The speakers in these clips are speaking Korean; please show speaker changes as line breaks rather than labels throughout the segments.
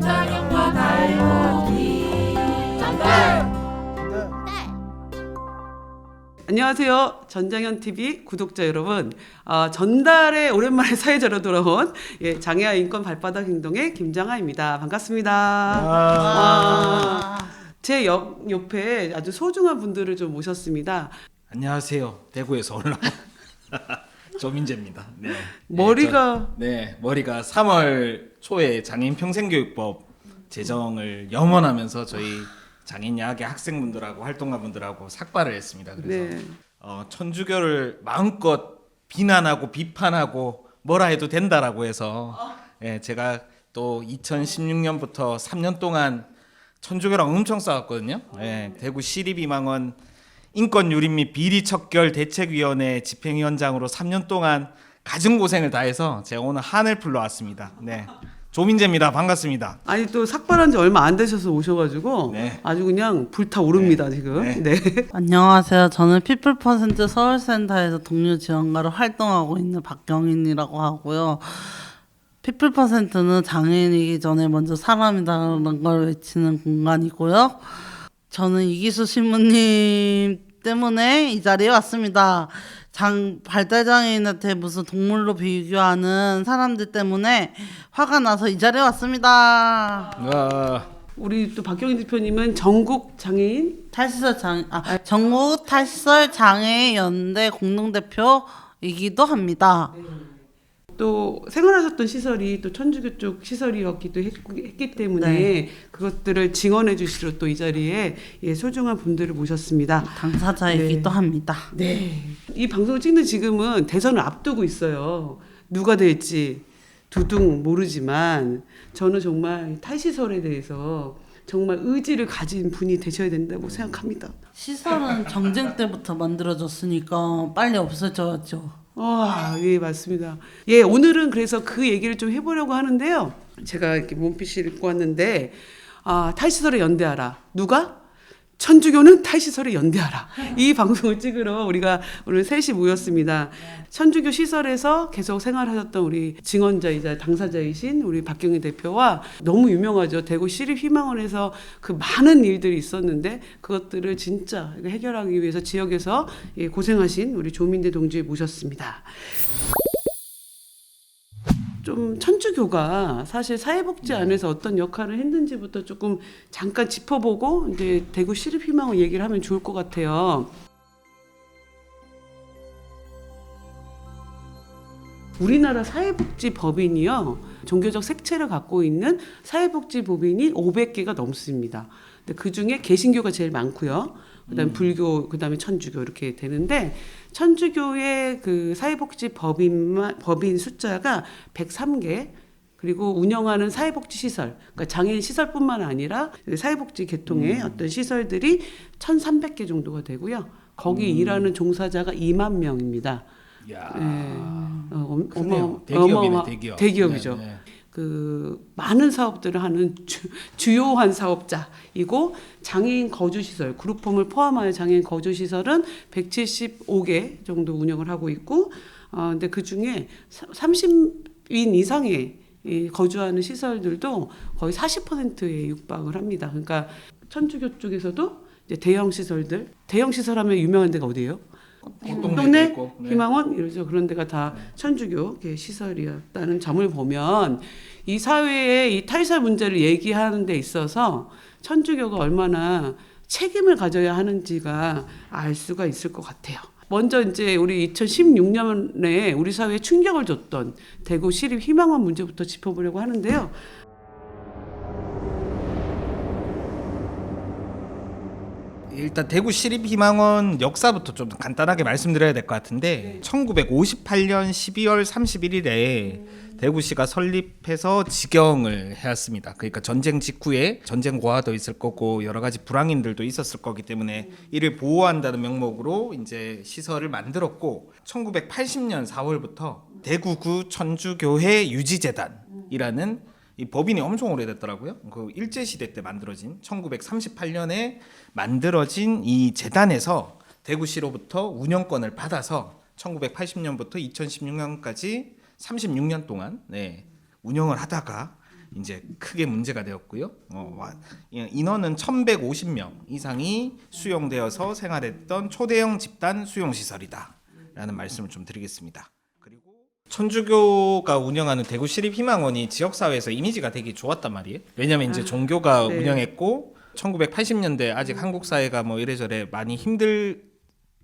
김장현과 달고기 전달.
안녕하세요. 전장현 TV 구독자 여러분. 전달에 오랜만에 사회자로 돌아온 장애아 인권 발바닥 행동의 김장아입니다. 반갑습니다. 제 옆에 아주 소중한 분들을 좀 모셨습니다.
안녕하세요. 대구에서 올라온 조민재입니다. 네.
머리가
머리가 3월 초에 장애인 평생교육법 제정을 염원하면서 저희 장애인 야학의 학생분들하고 활동가분들하고 삭발을 했습니다. 그래서 천주교를 마음껏 비난하고 비판하고 뭐라 해도 된다라고 해서 제가 또 2016년부터 3년 동안 천주교랑 엄청 싸웠거든요. 대구 시립희망원 인권유린 및 비리척결 대책위원회 집행위원장으로 3년 동안 가진 고생을 다해서 제가 오늘 한을 불러왔습니다. 네. 조민재입니다. 반갑습니다.
아니 또 삭발한 지 얼마 안 되셔서 오셔가지고 아주 그냥 불타오릅니다. 지금. 네.
안녕하세요. 저는 피플% 서울센터에서 동료 지원가로 활동하고 있는 박경인이라고 하고요. 피플%는 장애인이기 전에 먼저 사람이다라는 걸 외치는 공간이고요. 저는 이기수 신부님 때문에 이 자리에 왔습니다. 발달장애인한테 무슨 동물로 비교하는 사람들 때문에 화가 나서 이 자리에 왔습니다.
우리 또 박경인 대표님은 전국
탈시설 장애인 연대 공동대표이기도 합니다.
또 생활하셨던 시설이 또 천주교 쪽 시설이었기도 했기 때문에 그것들을 증언해 주시러 또 이 자리에 소중한 분들을 모셨습니다.
당사자이기도 합니다.
네. 이 방송을 찍는 지금은 대선을 앞두고 있어요. 누가 될지 두둥 모르지만 저는 정말 탈시설에 대해서 정말 의지를 가진 분이 되셔야 된다고 생각합니다.
시설은 전쟁 때부터 만들어졌으니까 빨리 없어져야죠.
예, 맞습니다. 오늘은 그래서 그 얘기를 좀 해보려고 하는데요. 제가 이렇게 몸피시를 입고 왔는데, 탈시설에 연대하라. 누가? 천주교는 탈시설에 연대하라. 이 방송을 찍으러 우리가 오늘 셋이 모였습니다. 천주교 시설에서 계속 생활하셨던 우리 증언자이자 당사자이신 우리 박경인 대표와 너무 유명하죠. 대구 시립희망원에서 그 많은 일들이 있었는데 그것들을 진짜 해결하기 위해서 지역에서 고생하신 우리 조민대 동지 모셨습니다. 좀 천주교가 사실 사회복지 안에서 어떤 역할을 했는지부터 조금 잠깐 짚어보고 이제 대구 시립희망원 얘기를 하면 좋을 것 같아요. 우리나라 사회복지법인이요, 종교적 색채를 갖고 있는 사회복지법인이 500개가 넘습니다. 근데 그 중에 개신교가 제일 많고요. 그다음에 불교, 그다음에 천주교 이렇게 되는데 천주교의 그 사회복지 법인 숫자가 103개. 그리고 운영하는 사회복지 시설, 그러니까 장애인 시설뿐만 아니라 사회복지 계통의 어떤 시설들이 1,300개 정도가 되고요. 거기 일하는 종사자가 2만 명입니다.
대기업이네.
대기업이죠. 그 많은 사업들을 하는 주요한 사업자이고, 장애인 거주시설, 그룹홈을 포함하여 장애인 거주시설은 175개 정도 운영을 하고 있고, 근데 그 중에 30인 이상의 거주하는 시설들도 거의 40%에 육박을 합니다. 그러니까 천주교 쪽에서도 이제 대형 시설들, 대형 시설 하면 유명한 데가 어디예요? 동네 희망원 이러죠. 그런 데가 다 천주교 시설이었다는 점을 보면 이 사회의 이 탈시설 문제를 얘기하는 데 있어서 천주교가 얼마나 책임을 가져야 하는지가 알 수가 있을 것 같아요. 먼저 이제 우리 2016년에 우리 사회에 충격을 줬던 대구 시립희망원 문제부터 짚어보려고 하는데요.
일단 대구 시립희망원 역사부터 좀 간단하게 말씀드려야 될 것 같은데 1958년 12월 31일에 대구시가 설립해서 직영을 해왔습니다. 그러니까 전쟁 직후에 전쟁 고아도 있을 거고 여러 가지 불황인들도 있었을 거기 때문에 이를 보호한다는 명목으로 이제 시설을 만들었고 1980년 4월부터 대구구 천주교회 유지재단이라는 이 법인이 엄청 오래됐더라고요. 그 일제시대 때 만들어진 1938년에 만들어진 이 재단에서 대구시로부터 운영권을 받아서 1980년부터 2016년까지 36년 동안 운영을 하다가 이제 크게 문제가 되었고요. 인원은 1,150명 이상이 수용되어서 생활했던 초대형 집단 수용 시설이다라는 말씀을 좀 드리겠습니다. 그리고 천주교가 운영하는 대구 시립희망원이 지역사회에서 이미지가 되게 좋았단 말이에요. 왜냐하면 이제 종교가
네.
운영했고 1980년대 아직 한국 사회가 뭐 이래저래 많이 힘들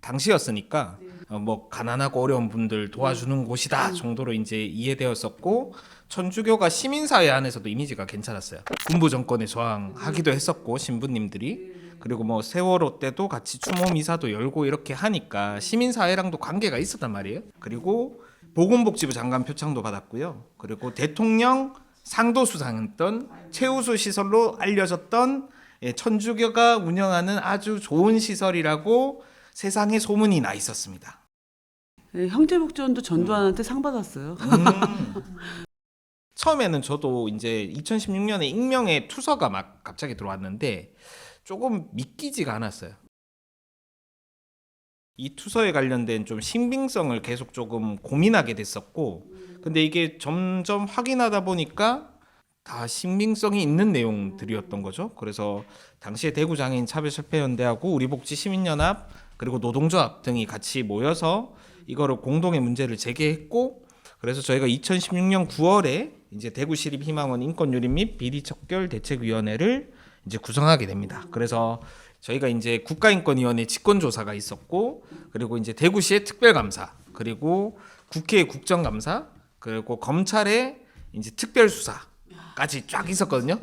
당시였으니까 뭐 가난하고 어려운 분들 도와주는 곳이다 정도로 이제 이해되었었고, 천주교가 시민사회 안에서도 이미지가 괜찮았어요. 군부 정권에 저항하기도 했었고 신부님들이, 그리고 뭐 세월호 때도 같이 추모 미사도 열고 이렇게 하니까 시민사회랑도 관계가 있었단 말이에요. 그리고 보건복지부 장관 표창도 받았고요. 그리고 대통령 상도수상했던 최우수 시설로 알려졌던 천주교가 운영하는 아주 좋은 시설이라고 세상에 소문이 나 있었습니다.
네, 형제복지원도 전두환한테 상 받았어요.
처음에는 저도 이제 2016년에 익명의 투서가 막 갑자기 들어왔는데 조금 믿기지가 않았어요. 이 투서에 관련된 좀 신빙성을 계속 조금 고민하게 됐었고, 근데 이게 점점 확인하다 보니까 다 신빙성이 있는 내용들이었던 거죠. 그래서 당시에 대구장애인 차별실패연대하고 우리복지시민연합 그리고 노동조합 등이 같이 모여서 이거를 공동의 문제를 제기했고, 그래서 저희가 2016년 9월에 이제 대구시립희망원 인권유린 및 비리척결 대책위원회를 이제 구성하게 됩니다. 그래서 저희가 이제 국가인권위원회 직권조사가 있었고, 그리고 이제 대구시의 특별감사, 그리고 국회의 국정감사, 그리고 검찰의 이제 특별수사까지 쫙 있었거든요.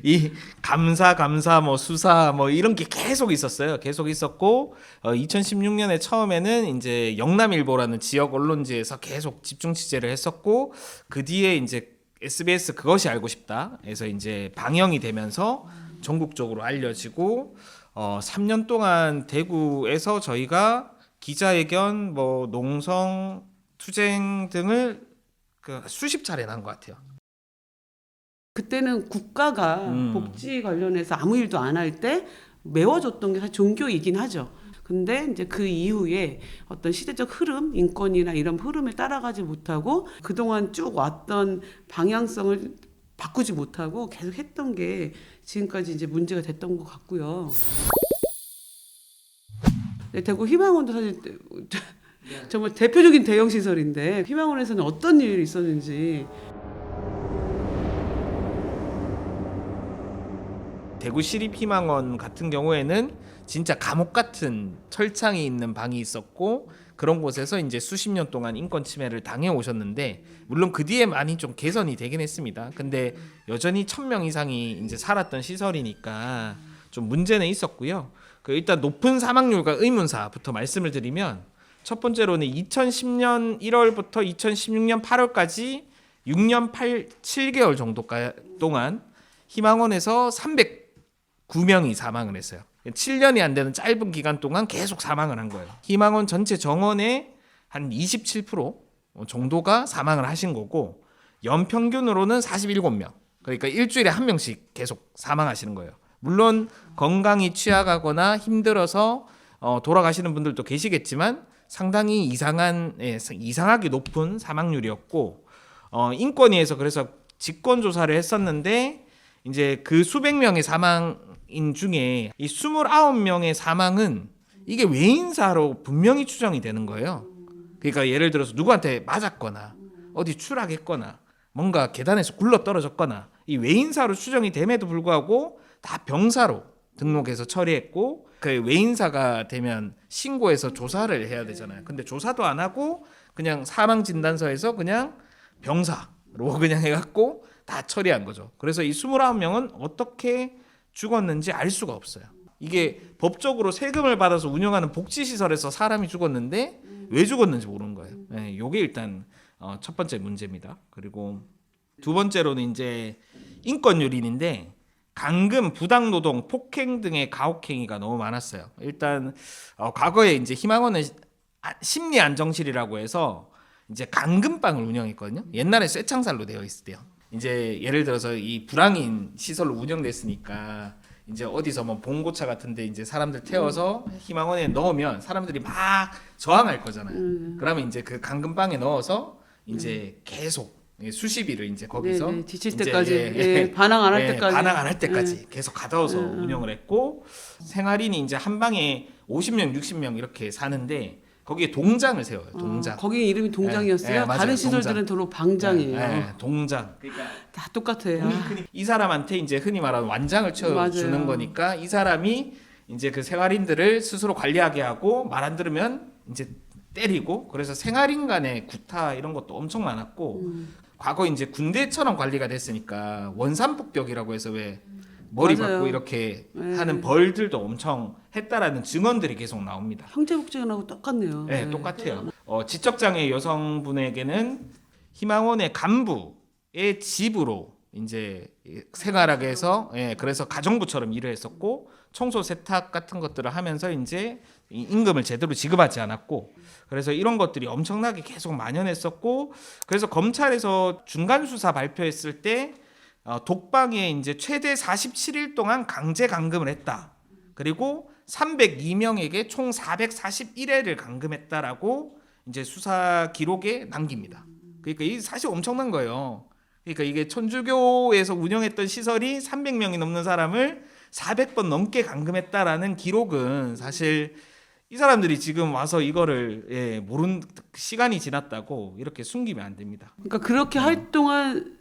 이 감사 뭐 수사 뭐 이런 게 계속 있었어요. 계속 있었고 2016년에 처음에는 이제 영남일보라는 지역 언론지에서 계속 집중 취재를 했었고, 그 뒤에 이제 SBS 그것이 알고 싶다에서 이제 방영이 되면서 전국적으로 알려지고 3년 동안 대구에서 저희가 기자회견, 뭐 농성, 투쟁 등을 수십 차례 한 것 같아요.
그때는 국가가 복지 관련해서 아무 일도 안 할 때 메워줬던 게 사실 종교이긴 하죠. 근데 이제 그 이후에 어떤 시대적 흐름, 인권이나 이런 흐름을 따라가지 못하고 그동안 쭉 왔던 방향성을 바꾸지 못하고 계속 했던 게 지금까지 이제 문제가 됐던 것 같고요. 네, 대구 희망원도 사실 정말 대표적인 대형 시설인데 희망원에서는 어떤 일이 있었는지.
대구 시립희망원 같은 경우에는 진짜 감옥 같은 철창이 있는 방이 있었고, 그런 곳에서 이제 수십 년 동안 인권 침해를 당해 오셨는데, 물론 그 뒤에 많이 좀 개선이 되긴 했습니다. 근데 여전히 1,000명 이상이 이제 살았던 시설이니까 좀 문제는 있었고요. 일단 높은 사망률과 의문사부터 말씀을 드리면, 첫 번째로는 2010년 1월부터 2016년 8월까지 6년 7개월 정도 동안 희망원에서 309명이 사망을 했어요. 7년이 안 되는 짧은 기간 동안 계속 사망을 한 거예요. 희망원 전체 정원의 한 27% 정도가 사망을 하신 거고, 연평균으로는 47명. 그러니까 일주일에 한 명씩 계속 사망하시는 거예요. 물론 건강이 취약하거나 힘들어서 돌아가시는 분들도 계시겠지만 상당히 이상하게 높은 사망률이었고, 인권위에서 그래서 직권 조사를 했었는데, 이제 그 수백 명의 사망인 중에 이 29명의 사망은 이게 외인사로 분명히 추정이 되는 거예요. 그러니까 예를 들어서 누구한테 맞았거나 어디 추락했거나 뭔가 계단에서 굴러 떨어졌거나 이 외인사로 추정이 됨에도 불구하고 다 병사로 등록해서 처리했고, 그 외인사가 되면 신고해서 조사를 해야 되잖아요. 근데 조사도 안 하고 그냥 사망 진단서에서 그냥 병사로 그냥 해갖고 다 처리한 거죠. 그래서 이 29명은 어떻게 죽었는지 알 수가 없어요. 이게 법적으로 세금을 받아서 운영하는 복지시설에서 사람이 죽었는데 왜 죽었는지 모르는 거예요. 네, 이게 일단 첫 번째 문제입니다. 그리고 두 번째로는 이제 인권유린인데, 감금, 부당노동, 폭행 등의 가혹행위가 너무 많았어요. 일단 과거에 이제 희망원은 심리안정실이라고 해서 이제 감금방을 운영했거든요. 옛날에 쇠창살로 되어 있을 때요. 이제 예를 들어서 이 불황인 시설로 운영됐으니까 이제 어디서 뭐 봉고차 같은데 이제 사람들 태워서 희망원에 넣으면 사람들이 막 저항할 거잖아요. 그러면 이제 그 감금방에 넣어서 이제 계속 수시비를 이제 거기서
네, 지칠
이제
때까지 반항 안 할 때까지
반항 안 할 때까지 계속 가둬서 운영을 했고 생활인이 이제 한 방에 50명, 60명 이렇게 사는데 거기에 동장을 세워요. 동장.
거기 이름이 동장이었어요.
맞아요.
다른 시설들은 도로 방장이에요.
동장. 그러니까
다 똑같아요.
이 사람한테 이제 흔히 말하는 완장을 쳐주는
맞아요.
거니까 이 사람이 이제 그 생활인들을 스스로 관리하게 하고 말 안 들으면 이제 때리고 그래서 생활인 간의 구타 이런 것도 엄청 많았고 과거 이제 군대처럼 관리가 됐으니까 원산폭격이라고 해서 왜 머리
맞아요.
박고 이렇게
네.
하는 벌들도 엄청 했다라는 증언들이 계속 나옵니다.
형제복지관하고 똑같네요.
네, 똑같아요. 지적장애 여성분에게는 희망원의 간부의 집으로 이제 생활하게 해서 그래서 가정부처럼 일을 했었고 청소 세탁 같은 것들을 하면서 이제 임금을 제대로 지급하지 않았고 그래서 이런 것들이 엄청나게 계속 만연했었고 그래서 검찰에서 중간 수사 발표했을 때 독방에 이제 최대 47일 동안 강제 감금을 했다. 그리고 302명에게 총 441회를 감금했다라고 이제 수사 기록에 남깁니다. 그러니까 이 사실 엄청난 거예요. 그러니까 이게 천주교에서 운영했던 시설이 300명이 넘는 사람을 400번 넘게 감금했다라는 기록은 사실 이 사람들이 지금 와서 이거를 모른 시간이 지났다고 이렇게 숨기면 안 됩니다.
그러니까 그렇게 활동한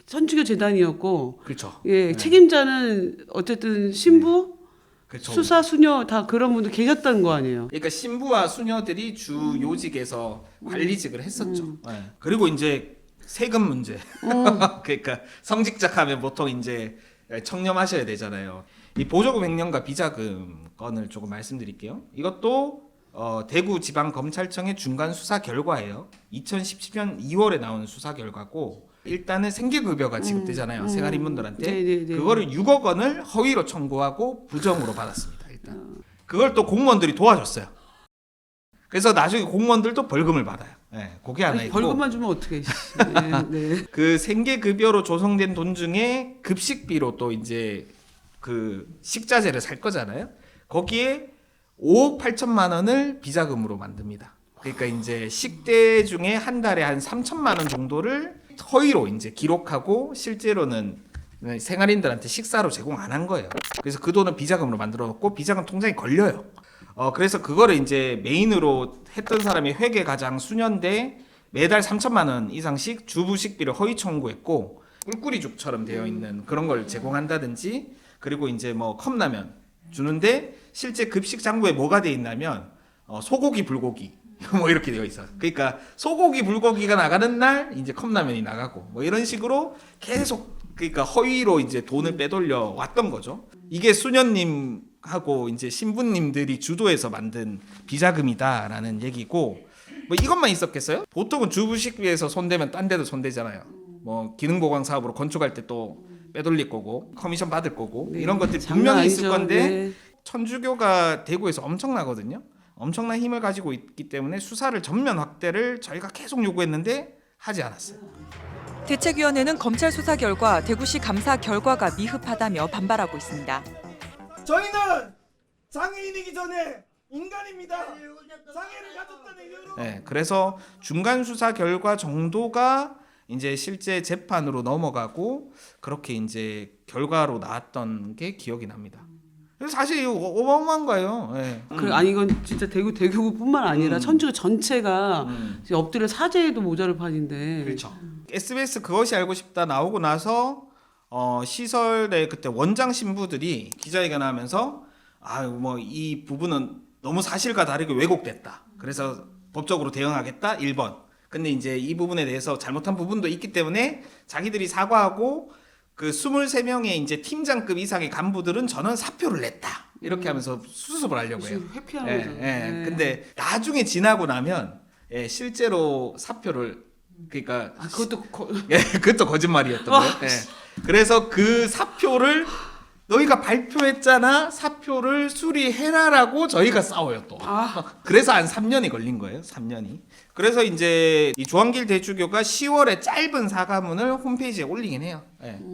천주교 재단이었고,
그렇죠.
책임자는 어쨌든 신부,
그렇죠.
수사 수녀 다 그런 분들 계셨다는 거 아니에요.
그러니까 신부와 수녀들이 주 요직에서 관리직을 했었죠. 그리고 이제 세금 문제. 그러니까 성직자하면 보통 이제 청렴하셔야 되잖아요. 이 보조금 횡령과 비자금 건을 조금 말씀드릴게요. 이것도 대구지방검찰청의 중간 수사 결과예요. 2017년 2월에 나온 수사 결과고 일단은 생계급여가 지급되잖아요. 생활인분들한테.
네네네.
그거를 6억 원을 허위로 청구하고 부정으로 받았습니다. 일단 그걸 또 공무원들이 도와줬어요. 그래서 나중에 공무원들도 벌금을 받아요. 그게 하나 있고.
벌금만 주면 어떻게? 네.
그 생계급여로 조성된 돈 중에 급식비로 또 이제 그 식자재를 살 거잖아요. 거기에 5억 8천만 원을 비자금으로 만듭니다. 그러니까 이제 식대 중에 한 달에 한 3천만 원 정도를 허위로 이제 기록하고 실제로는 생활인들한테 식사로 제공 안 한 거예요. 그래서 그 돈은 비자금으로 만들어 놓고 비자금 통장에 걸려요. 그래서 그거를 이제 메인으로 했던 사람이 회계과장 수년대 매달 3천만 원 이상씩 주부 식비를 허위 청구했고 꿀꿀이죽처럼 되어 있는 그런 걸 제공한다든지 그리고 이제 뭐 컵라면 주는데 실제 급식 장부에 뭐가 돼 있냐면 소고기 불고기 뭐 이렇게 되어 있어요. 그러니까 소고기 불고기가 나가는 날 이제 컵라면이 나가고 뭐 이런 식으로 계속 그러니까 허위로 이제 돈을 빼돌려 왔던 거죠. 이게 수녀님하고 이제 신부님들이 주도해서 만든 비자금이다라는 얘기고 뭐 이것만 있었겠어요? 보통은 주부식비에서 손대면 딴 데도 손대잖아요. 뭐 기능보강 사업으로 건축할 때 또 빼돌릴 거고 커미션 받을 거고 이런 것들이 분명히 있을 건데 천주교가 대구에서 엄청나거든요. 엄청난 힘을 가지고 있기 때문에 수사를 전면 확대를 저희가 계속 요구했는데 하지 않았어요.
대책위원회는 검찰 수사 결과 대구시 감사 결과가 미흡하다며 반발하고 있습니다.
저희는 장애인이기 전에 인간입니다. 장애를 가졌다는 이유로.
그래서 중간 수사 결과 정도가 이제 실제 재판으로 넘어가고 그렇게 이제 결과로 나왔던 게 기억이 납니다. 그래서 사실 이거 어마어마한 거예요.
아니 이건 진짜 대구뿐만 아니라 천주교 전체가 엎드려 사죄에도 모자를 판인데.
그렇죠. SBS 그것이 알고 싶다 나오고 나서 시설의 그때 원장 신부들이 기자회견하면서 뭐 이 부분은 너무 사실과 다르게 왜곡됐다. 그래서 법적으로 대응하겠다. 1번. 근데 이제 이 부분에 대해서 잘못한 부분도 있기 때문에 자기들이 사과하고 그 23명의 이제 팀장급 이상의 간부들은 전원 사표를 냈다. 이렇게 하면서 수습을 하려고 해요.
회피하는 거죠.
근데 나중에 지나고 나면 실제로 사표를 그러니까 그것도 거짓말이었던 거예요. 그래서 그 사표를 너희가 발표했잖아. 사표를 수리해라라고 저희가 싸워요 또. 그래서 한 3년이 걸린 거예요. 3년이. 그래서 이제 이 조한길 대주교가 10월에 짧은 사과문을 홈페이지에 올리긴 해요.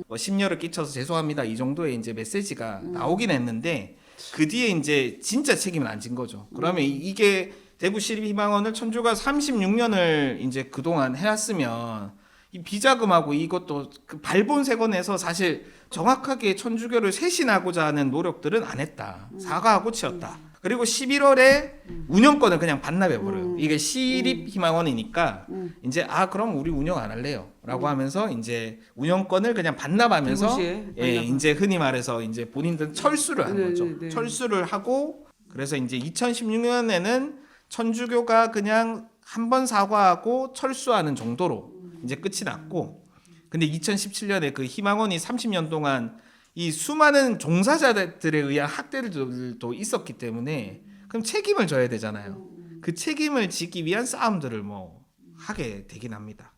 뭐 심려를 끼쳐서 죄송합니다. 이 정도의 이제 메시지가 나오긴 했는데 그 뒤에 이제 진짜 책임을 안 진 거죠. 그러면 이게 대구 시립희망원을 천주가 36년을 이제 그동안 해왔으면 이 비자금하고 이것도 그 발본색원에서 사실 정확하게 천주교를 쇄신하고자 하는 노력들은 안 했다. 사과하고 치웠다. 그리고 11월에 운영권을 그냥 반납해버려요. 이게 시립희망원이니까 이제 그럼 우리 운영 안 할래요. 라고 하면서 이제 운영권을 그냥 반납하면서
대구시에
이제 흔히 말해서 이제 본인들은 철수를 한 거죠.
네.
철수를 하고 그래서 이제 2016년에는 천주교가 그냥 한 번 사과하고 철수하는 정도로 이제 끝이 났고, 근데 2017년에 그 희망원이 30년 동안 이 수많은 종사자들에 의한 학대들도 있었기 때문에 그럼 책임을 져야 되잖아요. 그 책임을 지기 위한 싸움들을 뭐 하게 되긴 합니다.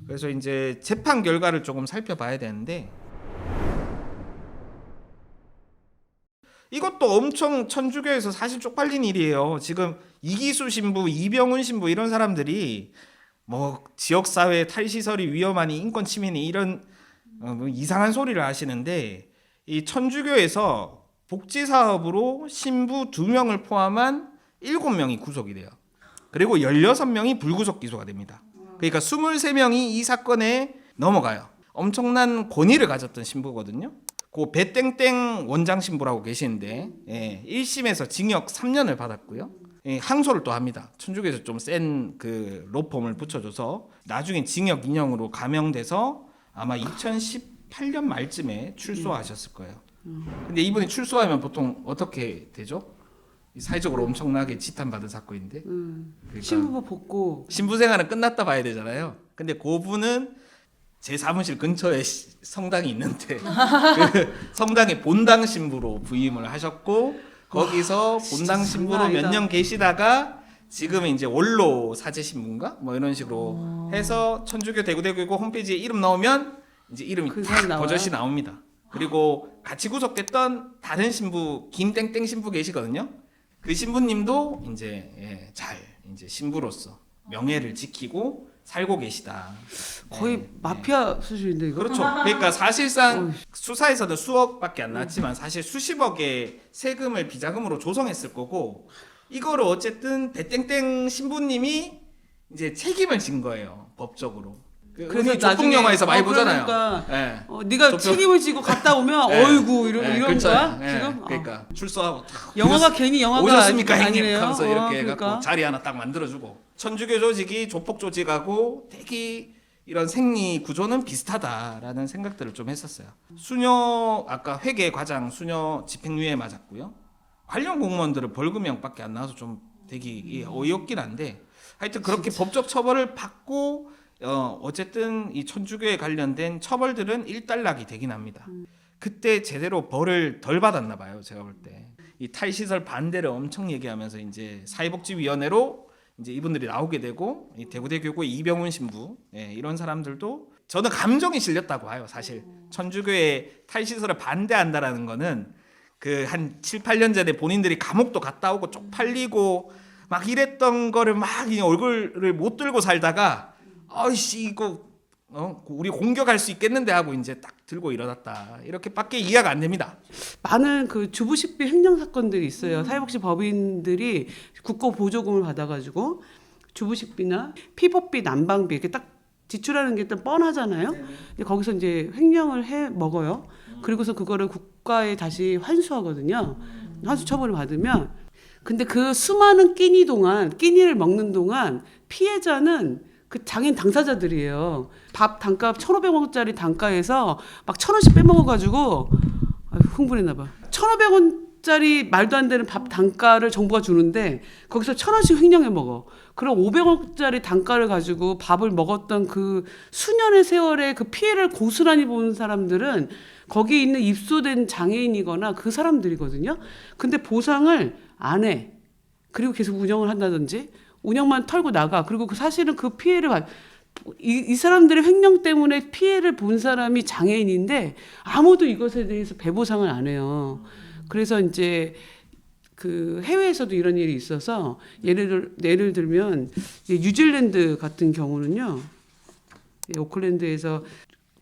그래서 이제 재판 결과를 조금 살펴봐야 되는데, 이것도 엄청 천주교에서 사실 쪽팔린 일이에요. 지금 이기수 신부, 이병훈 신부 이런 사람들이 뭐 지역사회 탈시설이 위험하니 인권 침해니 이런 뭐 이상한 소리를 하시는데, 이 천주교에서 복지사업으로 신부 2명을 포함한 7명이 구속이 돼요. 그리고 16명이 불구속 기소가 됩니다. 그러니까 23명이 이 사건에 넘어가요. 엄청난 권위를 가졌던 신부거든요. 그 배땡땡 원장 신부라고 계시는데 1심에서 징역 3년을 받았고요. 항소를 또 합니다. 천주교에서 좀 센 그 로펌을 붙여줘서 나중에 징역 2년으로 감형돼서 아마 2018년 말쯤에 출소하셨을 거예요. 근데 이분이 출소하면 보통 어떻게 되죠? 사회적으로 엄청나게 지탄받은 사건인데 그러니까
신부부 복고
신부 생활은 끝났다 봐야 되잖아요. 근데 그분은 제 사무실 근처에 성당이 있는데 그 성당의 본당 신부로 부임을 하셨고 거기서 본당 신부로 몇 년 계시다가 지금은 이제 원로 사제 신부인가 뭐 이런 식으로 해서 천주교 대구대교고 홈페이지에 이름 넣으면 이제 이름이
그
딱
사람 나와요?
버젓이 나옵니다. 그리고 같이 구속됐던 다른 신부 김땡땡 신부 계시거든요. 그 신부님도 이제 잘 이제 신부로서 명예를 지키고 살고 계시다.
거의 마피아 수준인데 이거.
그렇죠. 그러니까 사실상 수사에서는 수억밖에 안 나왔지만 사실 수십억의 세금을 비자금으로 조성했을 거고, 이거를 어쨌든 배땡땡 신부님이 이제 책임을 진 거예요, 법적으로. 그래서 조폭 영화에서 많이 보잖아요.
그러니까
예.
네가
조폭-
책임을 지고 갔다 오면
예.
어이구 이런
그렇죠.
거야
예.
지금.
그러니까 출소하고
영화가 괜히 영화가
오셨습니까 형님
아니래요.
하면서 이렇게 해갖고
그러니까.
자리 하나 딱 만들어주고, 천주교 조직이 조폭 조직하고 되게 이런 생리 구조는 비슷하다라는 생각들을 좀 했었어요. 수녀 아까 회계 과장 수녀 집행유예 맞았고요. 관련 공무원들은 벌금형밖에 안 나와서 좀 되게 어이없긴 한데 하여튼 그렇게 법적 처벌을 받고 어쨌든 이 천주교에 관련된 처벌들은 일단락이 되긴 합니다. 그때 제대로 벌을 덜 받았나 봐요, 제가 볼 때. 이 탈시설 반대를 엄청 얘기하면서 이제 사회복지위원회로 이제 이분들이 나오게 되고, 이 대구대교구의 이병훈 신부 이런 사람들도 저는 감정이 실렸다고 봐요. 사실 천주교의 탈시설을 반대한다라는 거는 그 한 7, 8년 전에 본인들이 감옥도 갔다 오고 쪽팔리고 막 이랬던 거를 막 얼굴을 못 들고 살다가 아이씨 이거 우리 공격할 수 있겠는데 하고 이제 딱 들고 일어났다, 이렇게밖에 이해가 안 됩니다.
많은 그 주부식비 횡령 사건들이 있어요. 사회복지 법인들이 국고 보조금을 받아가지고 주부식비나 피복비, 난방비 이렇게 딱 지출하는 게 일단 뻔하잖아요. 근데 거기서 이제 횡령을 해 먹어요. 그리고서 그거를 국가에 다시 환수하거든요. 환수 처벌을 받으면. 근데 그 수많은 끼니를 먹는 동안 피해자는 그 장애인 당사자들이에요. 밥 단가 1,500원짜리 단가에서 막 1,000원씩 빼먹어가지고 흥분했나 봐. 1,500원짜리 말도 안 되는 밥 단가를 정부가 주는데 거기서 1,000원씩 횡령해 먹어. 그럼 500원짜리 단가를 가지고 밥을 먹었던 그 수년의 세월의 그 피해를 고스란히 보는 사람들은 거기 있는 입소된 장애인이거나 그 사람들이거든요. 근데 보상을 안 해. 그리고 계속 운영을 한다든지 운영만 털고 나가. 그리고 사실은 그 피해를 이 사람들의 횡령 때문에 피해를 본 사람이 장애인인데 아무도 이것에 대해서 배보상을 안 해요. 그래서 이제 그 해외에서도 이런 일이 있어서 예를 들면 뉴질랜드 같은 경우는요. 오클랜드에서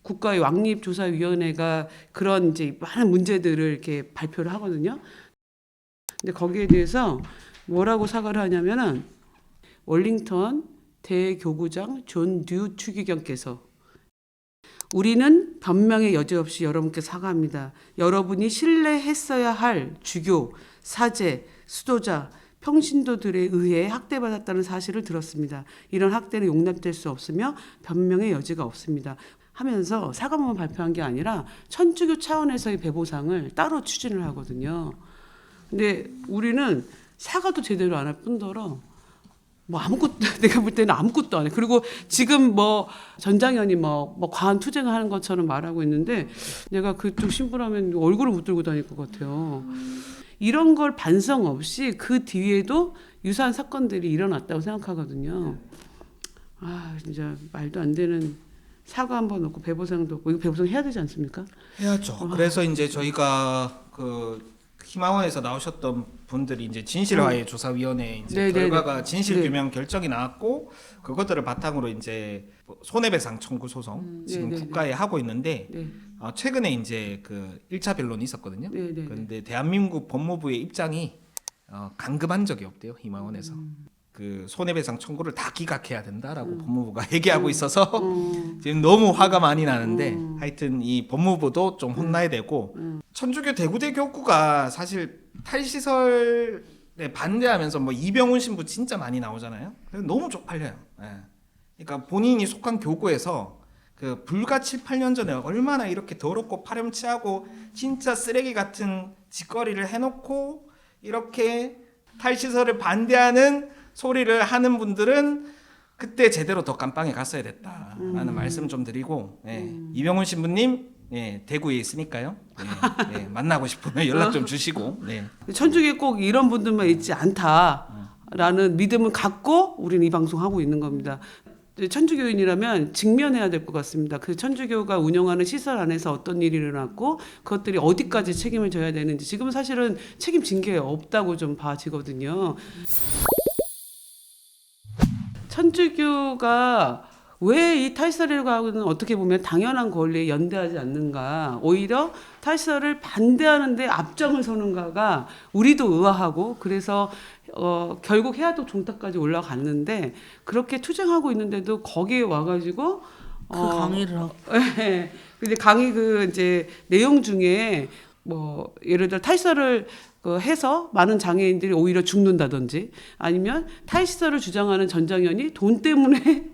국가의 왕립조사위원회가 그런 이제 많은 문제들을 이렇게 발표를 하거든요. 근데 거기에 대해서 뭐라고 사과를 하냐면은 월링턴, 대교구장 존 류 추기경께서 우리는 변명의 여지 없이 여러분께 사과합니다. 여러분이 신뢰했어야 할 주교, 사제, 수도자, 평신도들에 의해 학대받았다는 사실을 들었습니다. 이런 학대는 용납될 수 없으며 변명의 여지가 없습니다. 하면서 사과문을 발표한 게 아니라 천주교 차원에서의 배보상을 따로 추진을 하거든요. 근데 우리는 사과도 제대로 안 할 뿐더러 뭐 아무것도 내가 볼 때는 아무것도 안 해. 그리고 지금 뭐 전장현이 뭐 과한 투쟁을 하는 것처럼 말하고 있는데 내가 그쪽 신부라면 얼굴을 못 들고 다닐 것 같아요. 이런 걸 반성 없이 그 뒤에도 유사한 사건들이 일어났다고 생각하거든요. 아 진짜 말도 안 되는 사과 한번 넣고 배보상도 없고 이거 배보상 해야 되지 않습니까?
해야죠. 그래서 이제 저희가 그 희망원에서 나오셨던 분들이 이제 진실화해 조사위원회 이제
네네네.
결과가 진실
네.
규명 결정이 나왔고 그것들을 바탕으로 이제 손해배상 청구 소송 지금
네네네.
국가에 하고 있는데
네.
최근에 이제 그 1차 변론이 있었거든요.
네네네.
그런데 대한민국 법무부의 입장이 강급한 적이 없대요. 희망원에서. 그 손해배상 청구를 다 기각해야 된다라고 법무부가 얘기하고 있어서 지금 너무 화가 많이 나는데 하여튼 이 법무부도 좀 혼나야 되고 천주교 대구대 교구가 사실 탈시설에 반대하면서 뭐 이병훈 신부 진짜 많이 나오잖아요. 그래서 너무 쪽팔려요. 예. 그러니까 본인이 속한 교구에서 그 불과 7, 8년 전에 얼마나 이렇게 더럽고 파렴치하고 진짜 쓰레기 같은 짓거리를 해놓고 이렇게 탈시설을 반대하는 소리를 하는 분들은 그때 제대로 더 깜빵에 갔어야 됐다라는 말씀 좀 드리고 이병훈 신부님 대구에 있으니까요. 만나고 싶으면 연락 좀 주시고.
천주교에 꼭 이런 분들만 있지 않다라는 믿음을 갖고 우리는 이 방송하고 있는 겁니다. 천주교인이라면 직면해야 될 것 같습니다. 그 천주교가 운영하는 시설 안에서 어떤 일이 일어났고 그것들이 어디까지 책임을 져야 되는지 지금은 사실은 책임진 게 없다고 좀 봐지거든요. 천주교가 왜 이 탈시설이라고는 어떻게 보면 당연한 권리에 연대하지 않는가, 오히려 탈시설을 반대하는데 앞장을 서는가가 우리도 의아하고 그래서 결국 해화동 종탑까지 올라갔는데 그렇게 투쟁하고 있는데도 거기에 와가지고
그 강의를 하고.
네. 근데 강의 그 이제 내용 중에 뭐 예를 들어 탈시설을 해서 많은 장애인들이 오히려 죽는다든지 아니면 탈시설을 주장하는 전장현이 돈 때문에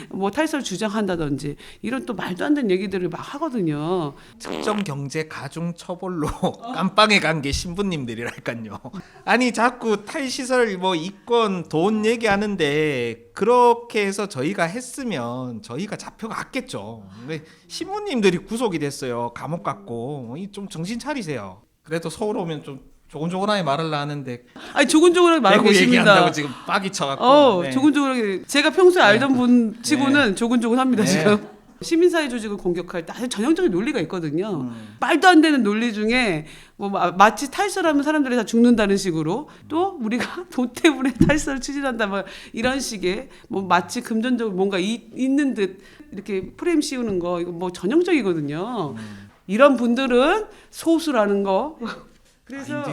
뭐 탈시설을 주장한다든지 이런 또 말도 안 되는 얘기들을 막 하거든요.
특정 경제 가중 처벌로 깜빵에 간 게 신부님들이랄까요. 아니 자꾸 탈시설 뭐 이권 돈 얘기하는데 그렇게 해서 저희가 했으면 저희가 잡혀갔겠죠. 근데 신부님들이 구속이 됐어요. 감옥 갔고 좀 정신 차리세요. 그래도 서울 오면 좀 조곤조곤하게 말을 하는데
아니 조곤조곤하게 말하고
대구
계십니다.
얘기한다고 지금 빡이 쳐갖고.
조곤조곤하게 제가 평소에 알던 분 치고는 조곤조곤합니다.
네.
지금 시민사회 조직을 공격할 때 아주 전형적인 논리가 있거든요. 말도 안 되는 논리 중에 뭐 마치 탈시설하면 사람들이 다 죽는다는 식으로 또 우리가 돈 때문에 탈시설을 추진한다 뭐 이런 식의 뭐 마치 금전적으로 뭔가 있는 듯 이렇게 프레임 씌우는 거 이거 뭐 전형적이거든요. 이런 분들은 소수라는 거. 그래서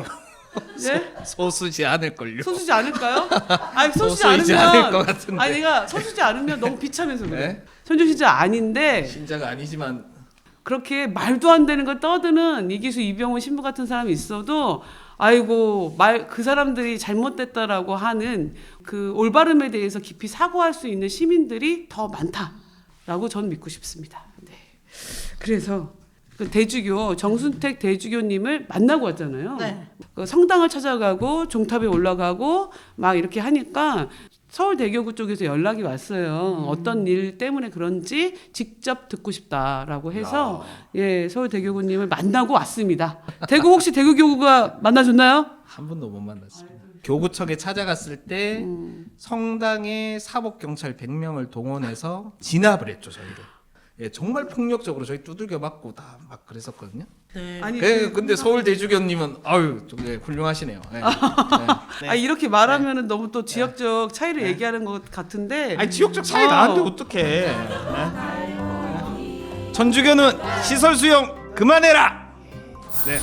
네?
소수지 않을걸요.
소수지 않을까요? 아니 소수지
소수이지
않으면
않을 것 같은데.
아니 내가 소수지 않으면 너무 비참해서 그래.
네?
천주 신자 아닌데
신자가 아니지만
그렇게 말도 안 되는 걸 떠드는 이기수 이병헌 신부 같은 사람이 있어도 아이고 그 사람들이 잘못됐다라고 하는 그 올바름에 대해서 깊이 사고할 수 있는 시민들이 더 많다라고 저는 믿고 싶습니다. 네. 그래서 그 대주교 정순택 대주교님을 만나고 왔잖아요.
네.
그 성당을 찾아가고 종탑에 올라가고 막 이렇게 하니까 서울대교구 쪽에서 연락이 왔어요. 어떤 일 때문에 그런지 직접 듣고 싶다라고 해서 서울대교구님을 만나고 왔습니다. 대구 혹시 대구교구가 만나줬나요?
한 번도 못 만났습니다. 교구청에 찾아갔을 때 성당에 사법경찰 100명을 동원해서 진압을 했죠 저희를. 정말 폭력적으로 저희 두들겨 맞고 다 막 그랬었거든요.
네.
아니
근데 서울 대주교님은 아유 좀 훌륭하시네요.
이렇게 말하면은 너무 또 지역적 차이를 얘기하는 것 같은데.
아니 지역적 차이 나는데 어떡해. 천주교는 시설 수용 그만해라. 네.